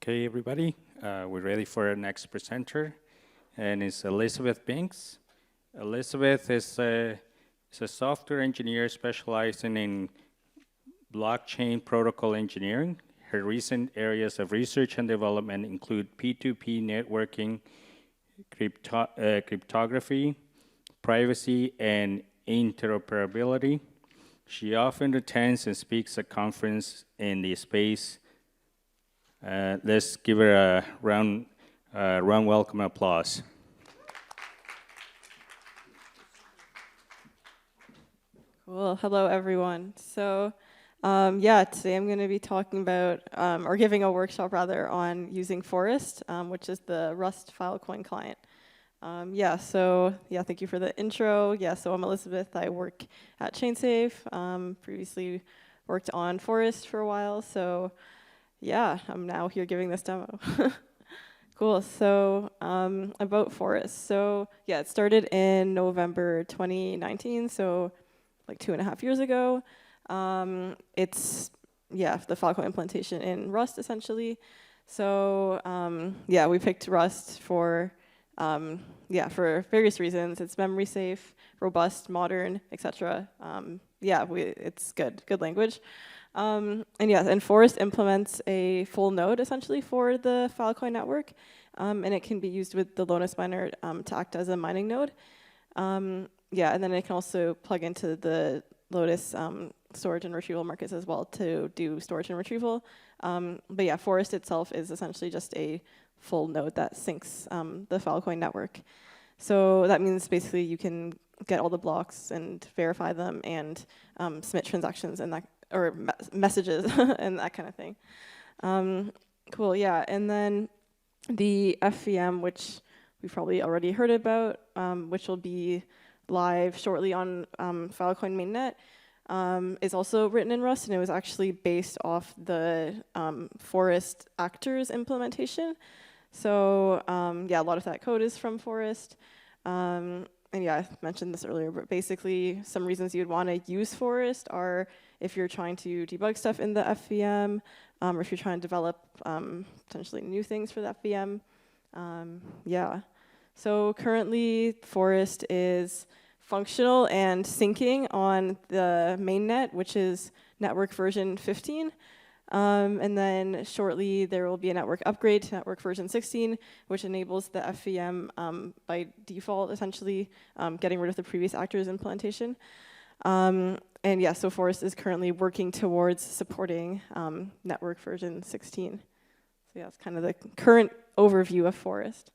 Okay, everybody, we're ready for our next presenter, and it's Elizabeth Binks. Elizabeth is a software engineer specializing in blockchain protocol engineering. Her recent areas of research and development include P2P networking, cryptography, privacy, and interoperability. She often attends and speaks at conferences in the space. Let's give her a round welcome applause. Cool. Hello, everyone. So, today I'm going to be talking about, or giving a workshop rather, on using Forest, which is the Rust Filecoin client. Thank you for the intro. So I'm Elizabeth. I work at ChainSafe. Previously worked on Forest for a while. So, I'm now here giving this demo. Cool. So about Forest. So it started in November 2019. So like 2.5 years ago. It's the Filecoin implementation in Rust essentially. So we picked Rust for various reasons. It's memory safe, robust, modern, etc. It's good language. And Forest implements a full node essentially for the Filecoin network, and it can be used with the Lotus miner to act as a mining node. And then it can also plug into the Lotus storage and retrieval markets as well to do storage and retrieval. Forest itself is essentially just a full node that syncs the Filecoin network. So that means basically you can get all the blocks and verify them and submit transactions and that, or messages and that kind of thing. Cool, and then the FVM, which we've probably already heard about, which will be live shortly on Filecoin mainnet, is also written in Rust, and it was actually based off the Forest actors implementation. So a lot of that code is from Forest. I mentioned this earlier, but basically some reasons you'd want to use Forest are if you're trying to debug stuff in the FVM, or if you're trying to develop potentially new things for the FVM. So currently Forest is functional and syncing on the mainnet, which is network version 15. And then shortly there will be a network upgrade to network version 16, which enables the FVM by default, essentially, getting rid of the previous actors implementation. So Forest is currently working towards supporting network version 16. So that's kind of the current overview of Forest.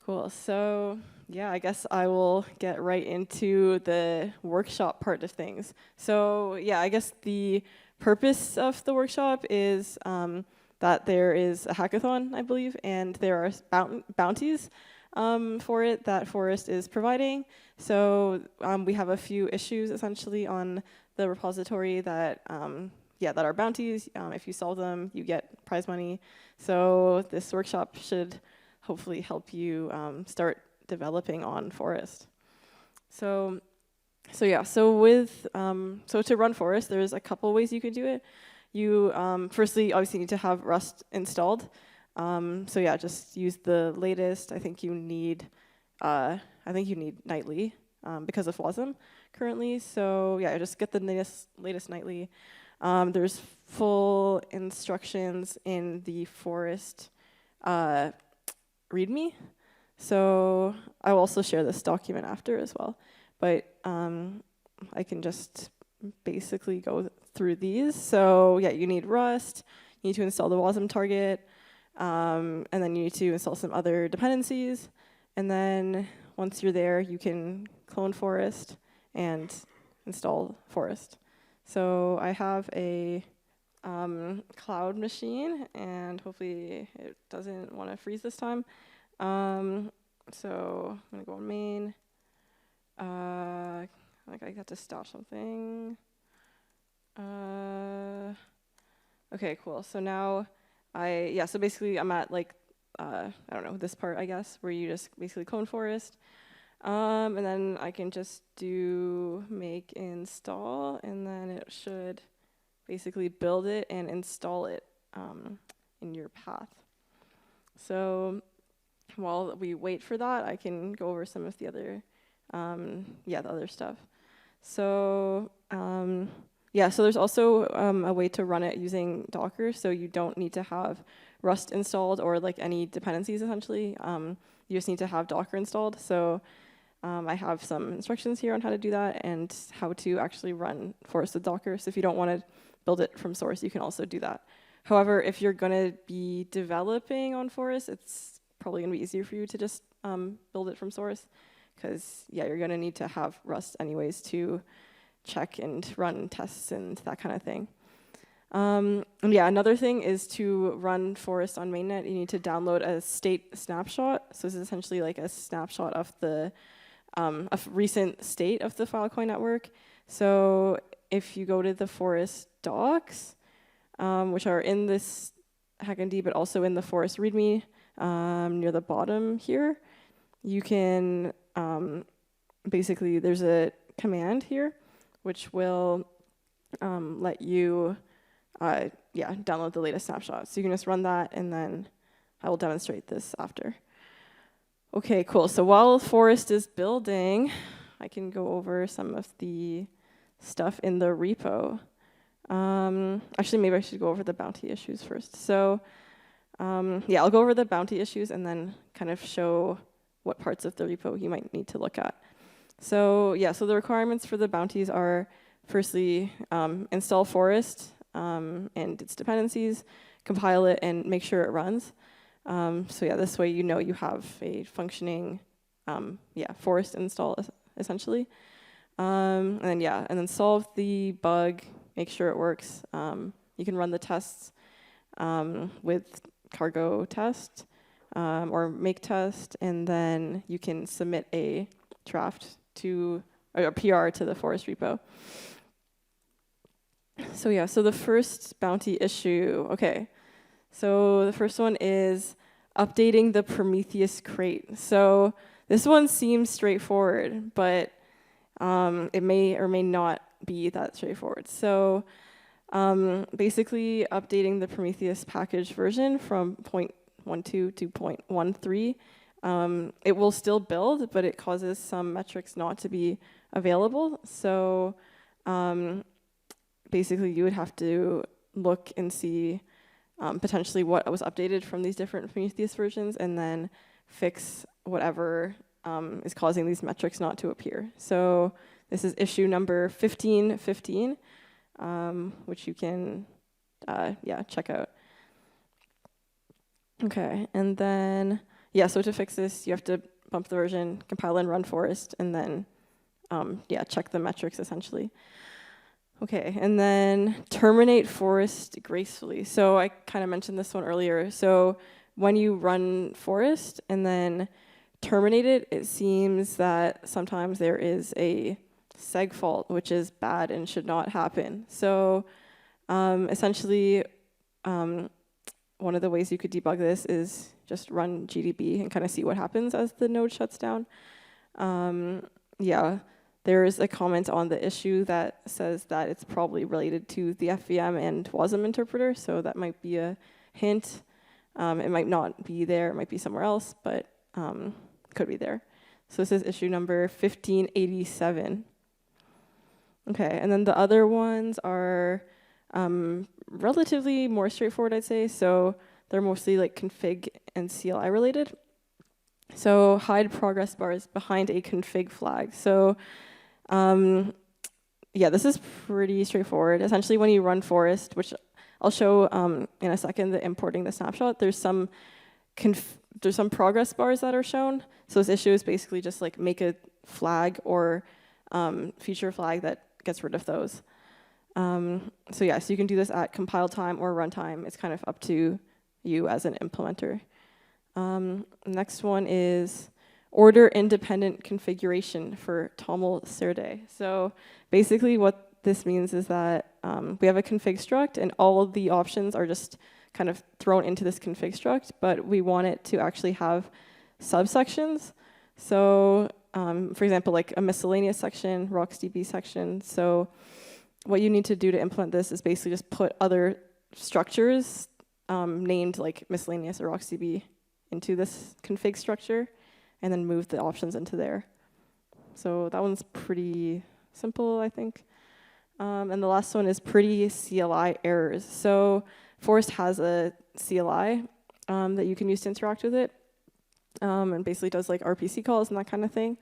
Cool. So I guess I will get right into the workshop part of things. So I guess the purpose of the workshop is that there is a hackathon, I believe, and there are bounties for it that Forest is providing. So we have a few issues essentially on the repository that that are bounties. If you solve them, you get prize money. So this workshop should hopefully help you start developing on Forest. So to run Forest, there's a couple ways you could do it. You firstly obviously need to have Rust installed. Just use the latest. I think you need nightly because of WASM currently. So just get the latest nightly. There's full instructions in the Forest README. So I will also share this document after as well. But I can just basically go through these. So you need Rust, you need to install the WASM target, and then you need to install some other dependencies. And then once you're there, you can clone Forest and install Forest. So I have a cloud machine, and hopefully it doesn't want to freeze this time. So I'm going to go on main. I got to stop something. Okay, cool. So now so basically I'm at I don't know, this part, I guess, where you just basically clone Forest. And then I can just do make install, and then it should basically build it and install it in your path. So while we wait for that, I can go over some of the other, the other stuff. So so there's also a way to run it using Docker, so you don't need to have Rust installed or like any dependencies essentially. You just need to have Docker installed. So I have some instructions here on how to do that and how to actually run Forest with Docker. So if you don't want to build it from source, you can also do that. However, if you're going to be developing on Forest, it's probably going to be easier for you to just build it from source, because you're going to need to have Rust anyways to check and run tests and that kind of thing. Another thing is to run Forest on mainnet, you need to download a state snapshot. So this is essentially like a snapshot of the recent state of the Filecoin network. So if you go to the Forest docs, which are in this HackMD, but also in the Forest README near the bottom here, you can basically, there's a command here which will let you download the latest snapshot. So you can just run that, and then I will demonstrate this after. Okay, cool. So while Forest is building, I can go over some of the stuff in the repo. Actually, maybe I should go over the bounty issues first. So I'll go over the bounty issues and then kind of show what parts of the repo you might need to look at. So so the requirements for the bounties are, firstly, install Forest and its dependencies, compile it, and make sure it runs. This way you have a functioning Forest install essentially. And then solve the bug, make sure it works. You can run the tests with cargo test or make test, and then you can submit a draft to, or a PR to the Forest repo. So the first bounty issue, okay. So the first one is updating the Prometheus crate. So this one seems straightforward, but it may or may not be that straightforward. So basically updating the Prometheus package version from 0.12 to 0.13. It will still build, but it causes some metrics not to be available. So basically you would have to look and see potentially what was updated from these different Prometheus versions, and then fix whatever is causing these metrics not to appear. So this is issue number 1515, which you can check out. Okay, and then so to fix this, you have to bump the version, compile and run Forest, and then check the metrics essentially. Okay, and then terminate Forest gracefully. So I kind of mentioned this one earlier. So when you run Forest and then terminate it, it seems that sometimes there is a seg fault, which is bad and should not happen. So essentially, one of the ways you could debug this is just run GDB and kind of see what happens as the node shuts down. There's a comment on the issue that says that it's probably related to the FVM and WASM interpreter, so that might be a hint. It might not be there, it might be somewhere else, but could be there. So this is issue number 1587. Okay, and then the other ones are relatively more straightforward, I'd say. So they're mostly like config and CLI related. So hide progress bars behind a config flag. So this is pretty straightforward. Essentially, when you run Forest, which I'll show in a second, the importing the snapshot, there's some progress bars that are shown. So this issue is basically just like make a flag or feature flag that gets rid of those. So you can do this at compile time or runtime. It's kind of up to you as an implementer. Next one is order independent configuration for toml serde. So basically what this means is that we have a config struct, and all of the options are just kind of thrown into this config struct, but we want it to actually have subsections. So for example, like a miscellaneous section, rocksdb section. So what you need to do to implement this is basically just put other structures named like miscellaneous or roxdb into this config structure, and then move the options into there. So that one's pretty simple, I think. And the last one is pretty CLI errors. So Forest has a CLI that you can use to interact with it, and basically does like RPC calls and that kind of thing.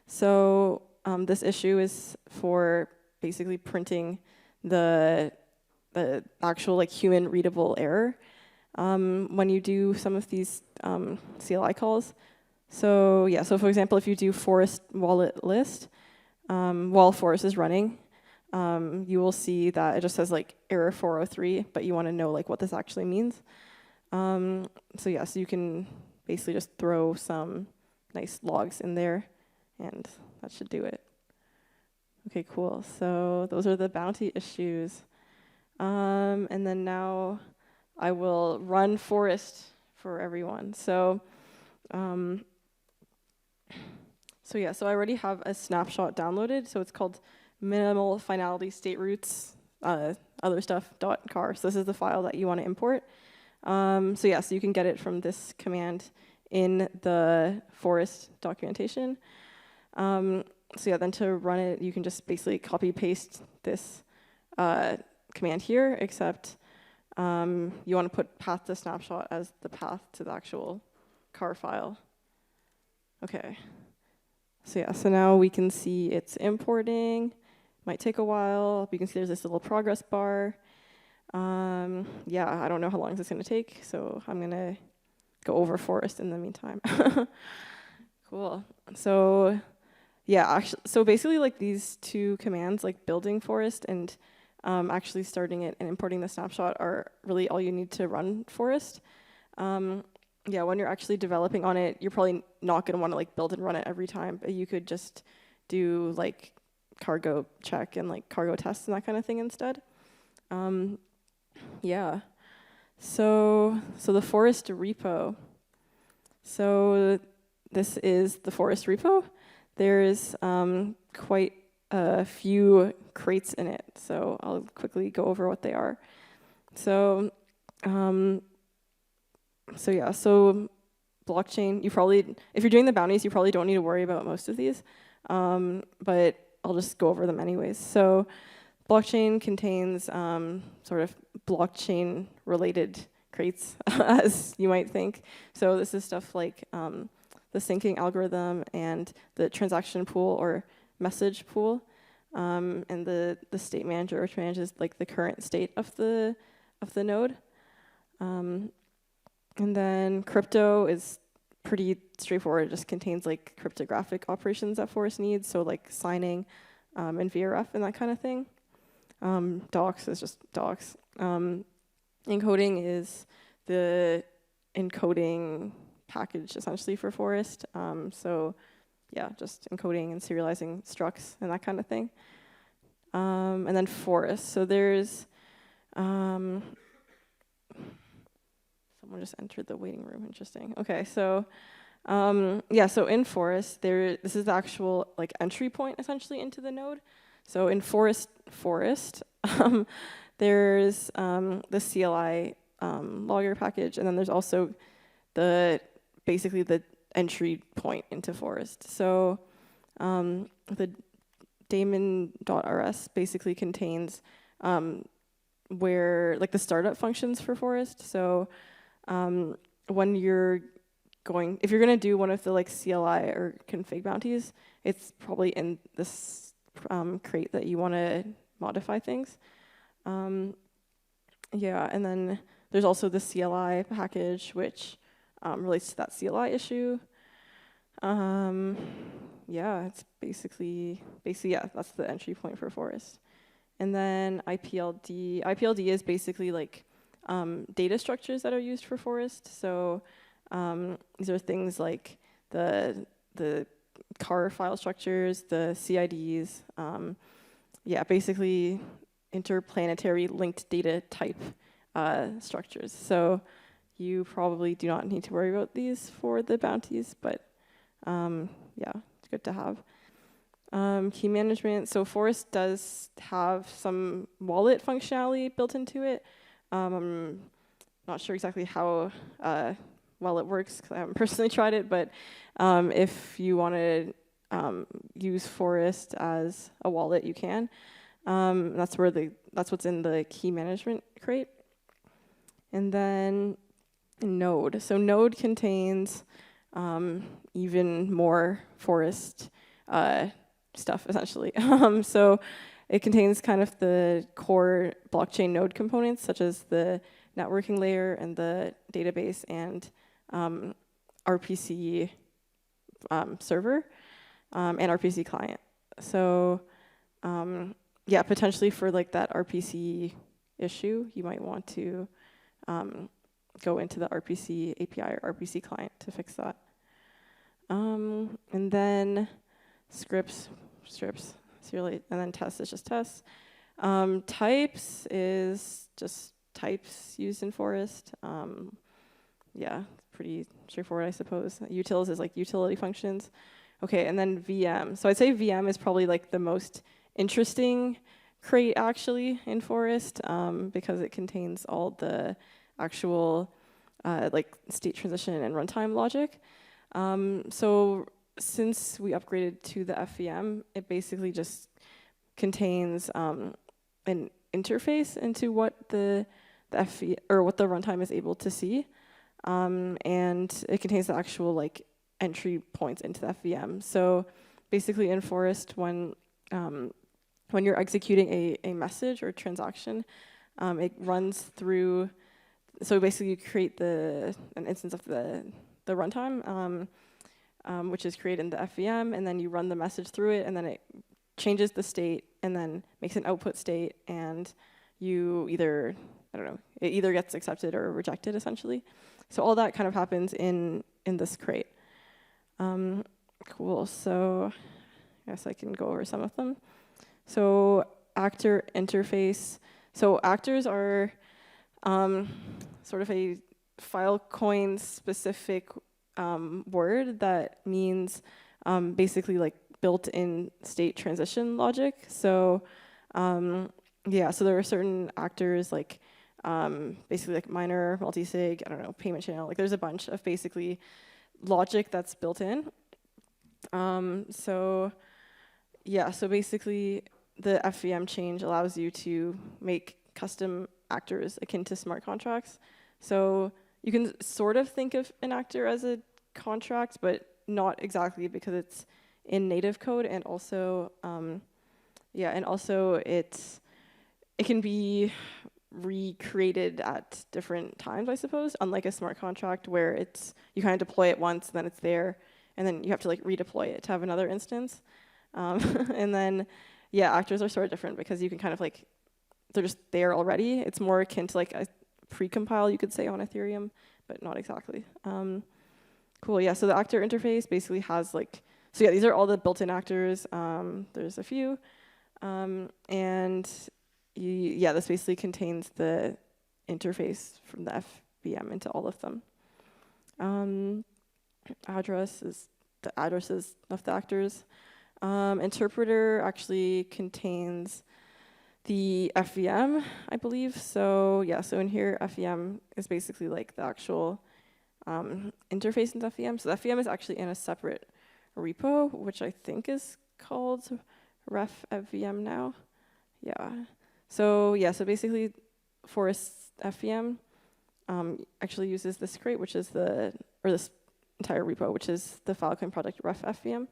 So this issue is for basically printing the actual like human readable error when you do some of these CLI calls. So yeah, so for example, if you do forest wallet list while Forest is running, you will see that it just says like error 403, but you want to know like what this actually means. So yeah, so you can basically just throw some nice logs in there, and that should do it. Okay, cool. So those are the bounty issues. And then now I will run Forest for everyone. So yeah, so I already have a snapshot downloaded. So it's called minimal finality state roots, other stuff .car. So this is the file that you want to import. So yeah, so you can get it from this command in the Forest documentation. So yeah, then to run it, you can just basically copy paste this command here, except you want to put path to snapshot as the path to the actual car file. Okay. So yeah, so now we can see it's importing. Might take a while. You can see there's this little progress bar. Yeah, I don't know how long this is going to take, so I'm going to go over Forest in the meantime. Cool. So yeah, actually, so basically like these two commands, like building Forest and actually starting it and importing the snapshot, are really all you need to run Forest. Yeah, when you're actually developing on it, you're probably not going to want to like build and run it every time, but you could just do like cargo check and like cargo tests and that kind of thing instead. Yeah. So the Forest repo. So this is the Forest repo. There's quite a few crates in it, so I'll quickly go over what they are. So yeah, so blockchain, you probably, if you're doing the bounties, you probably don't need to worry about most of these, but I'll just go over them anyways. So blockchain contains sort of blockchain-related crates, as you might think. So this is stuff like the syncing algorithm and the transaction pool or message pool, and the state manager, which manages like the current state of the node. And then crypto is pretty straightforward. It just contains like cryptographic operations that Forest needs, so like signing and VRF and that kind of thing. Docs is just docs. Encoding is the encoding package essentially for Forest. So yeah, just encoding and serializing structs and that kind of thing. And then Forest. So there's someone just entered the waiting room. Interesting. Okay, so yeah, so in Forest, this is the actual like entry point essentially into the node. So in Forest, there's the CLI logger package, and then there's also basically the entry point into Forest. So the daemon.rs basically contains where like the startup functions for Forest. So when you're if you're gonna do one of the like CLI or config bounties, it's probably in this crate that you want to modify things. Yeah, and then there's also the CLI package, which relates to that CLI issue. Yeah, it's basically yeah, that's the entry point for Forest. And then IPLD. IPLD is basically like data structures that are used for Forest. So these are things like the car file structures, the CIDs. Yeah, basically interplanetary linked data type structures. So you probably do not need to worry about these for the bounties, but yeah, it's good to have. Key management. So Forest does have some wallet functionality built into it. not sure exactly how well it works because I haven't personally tried it, but if you want to use Forest as a wallet, you can. That's what's in the key management crate. And then Node. So Node contains even more Forest stuff, essentially. So it contains kind of the core blockchain node components, such as the networking layer and the database and RPC server and RPC client. So yeah, potentially for like that RPC issue, you might want to go into the RPC API or RPC client to fix that. And then scripts, serially, and then tests is just tests. Types is just types used in Forest. Yeah, pretty straightforward, I suppose. Utils is like utility functions. Okay, and then VM. So I'd say VM is probably like the most interesting crate actually in Forest because it contains all the actual like state transition and runtime logic. So since we upgraded to the FVM, it basically just contains an interface into what the FV or what the runtime is able to see, and it contains the actual like entry points into the FVM. So basically, in Forest, when you're executing a message or transaction, it runs through. So basically, you create an instance of the runtime, which is created in the FVM, and then you run the message through it, and then it changes the state, and then makes an output state, and you either, I don't know, it either gets accepted or rejected, essentially. So all that kind of happens in this crate. Cool, so I guess I can go over some of them. So actor interface. So actors are sort of a Filecoin specific word that means basically like built-in state transition logic. So yeah, so there are certain actors like basically like miner, multisig, I don't know, payment channel. Like there's a bunch of basically logic that's built in. So yeah, so basically the FVM change allows you to make custom actors akin to smart contracts. So you can sort of think of an actor as a contract, but not exactly because it's in native code, and also, yeah, and also it can be recreated at different times, I suppose. Unlike a smart contract where you kind of deploy it once, and then it's there, and then you have to like redeploy it to have another instance. And then, yeah, actors are sort of different because you can kind of like they're just there already. It's more akin to like a precompile, you could say, on Ethereum, but not exactly. Cool, yeah, so the actor interface basically has like, so yeah, these are all the built-in actors. There's a few. And yeah, this basically contains the interface from the FVM into all of them. Address is the addresses of the actors. Interpreter actually contains the FVM, I believe. So yeah, so in here, FVM is basically like the actual interface in the FVM. So the FVM is actually in a separate repo, which I think is called ref FVM now. Yeah. So yeah, so basically Forest FVM actually uses this crate, which is this entire repo, which is the Filecoin project ref FVM.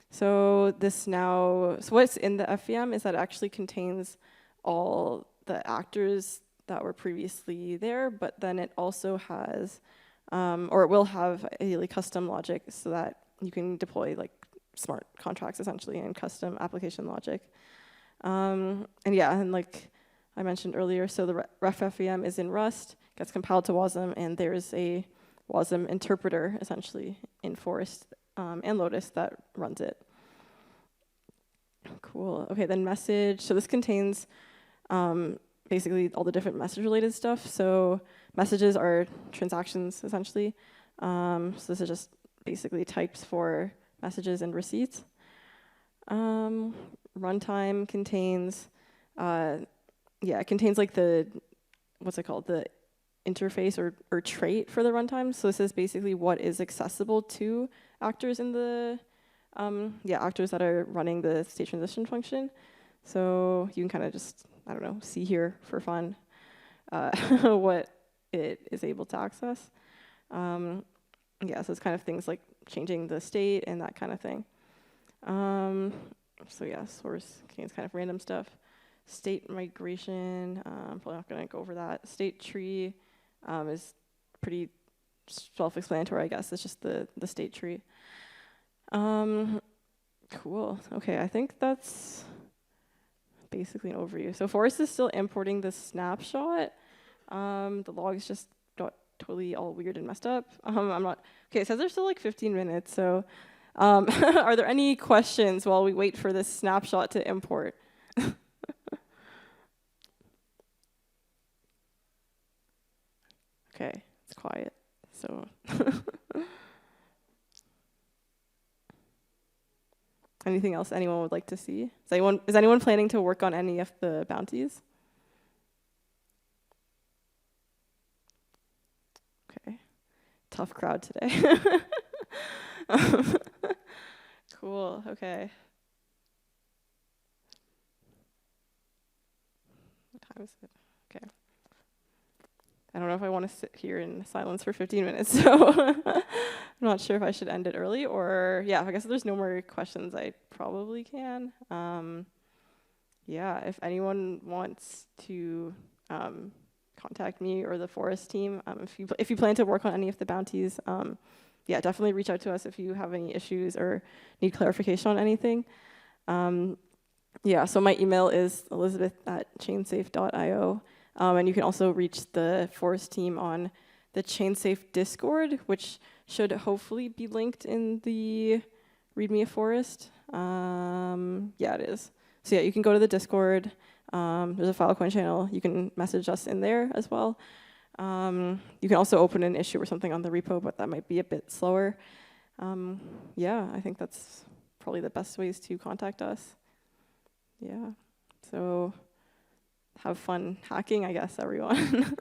So what's in the FVM is that it actually contains all the actors that were previously there, but then it also has, or it will have a custom logic so that you can deploy like smart contracts essentially and custom application logic. And yeah, and like I mentioned earlier, so the ref FVM is in Rust, gets compiled to WASM, and there's a WASM interpreter essentially in Forest and Lotus that runs it. Cool. Okay, then message. So this contains basically all the different message-related stuff. So messages are transactions essentially. So this is just basically types for messages and receipts. Runtime contains, it contains like what's it called? The interface or trait for the runtime. So this is basically what is accessible to actors in the, actors that are running the state transition function. So you can kind of just, I don't know, see here for fun what it is able to access. So it's kind of things like changing the state and that kind of thing. So yeah, source contains kind of random stuff. State migration, I'm probably not going to go over that. State tree is pretty self-explanatory, I guess. It's just the state tree. Cool. Okay, I think that's basically an overview. So Forest is still importing the snapshot. The logs just got totally all weird and messed up. I'm not, okay, it says there's still like 15 minutes, so are there any questions while we wait for this snapshot to import? Okay, it's quiet, so. Anything else anyone would like to see? Is anyone planning to work on any of the bounties? Okay, tough crowd today. Cool, okay. What time is it? Okay. I don't know if I want to sit here in silence for 15 minutes, so I'm not sure if I should end it early or, yeah, I guess if there's no more questions, I probably can. Yeah, if anyone wants to contact me or the Forest team, if you plan to work on any of the bounties, yeah, definitely reach out to us if you have any issues or need clarification on anything. Yeah, so my email is elizabeth@chainsafe.io. And you can also reach the Forest team on the ChainSafe Discord, which should hopefully be linked in the README of Forest. Yeah, it is. So yeah, you can go to the Discord. There's a FileCoin channel. You can message us in there as well. You can also open an issue or something on the repo, but that might be a bit slower. Yeah, I think that's probably the best ways to contact us. Yeah, so have fun hacking, I guess, everyone.